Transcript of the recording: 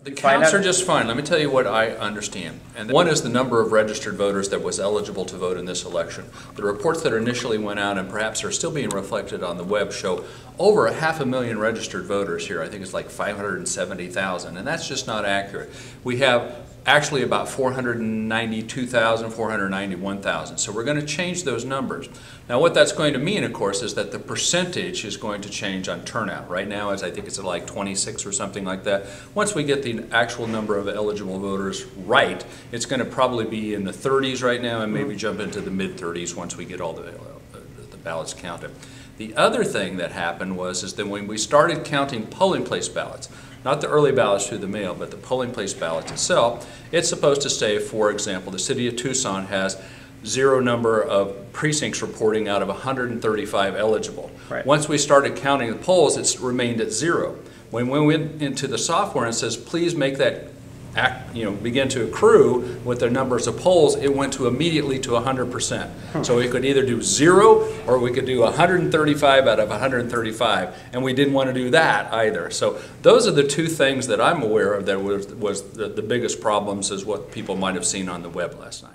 The counts are just fine. Let me tell you what I understand. And one is the number of registered voters that was eligible to vote in this election. The reports that initially went out and perhaps are still being reflected on the web show over 500,000 registered voters here. I think it's like 570,000, and that's just not accurate. We have actually about 492,000, 491,000. So we're going to change those numbers. Now what that's going to mean, of course, is that the percentage is going to change on turnout. Right now, I think it's like 26 or something like that. Once we get the actual number of eligible voters right, it's going to probably be in the 30s right now and maybe jump into the mid-30s once we get all the ballots counted. The other thing that happened is that when we started counting polling place ballots, not the early ballots through the mail, but the polling place ballots itself, it's supposed to say, for example, the city of Tucson has 0 number of precincts reporting out of 135 eligible. Right. Once we started counting the polls, it's remained at 0. When we went into the software and it says, please make that begin to accrue with the numbers of polls, it went to immediately to 100%. So we could either do 0 or we could do 135 out of 135, and we didn't want to do that either. So those are the two things that I'm aware of that was the biggest problems, is what people might have seen on the web last night.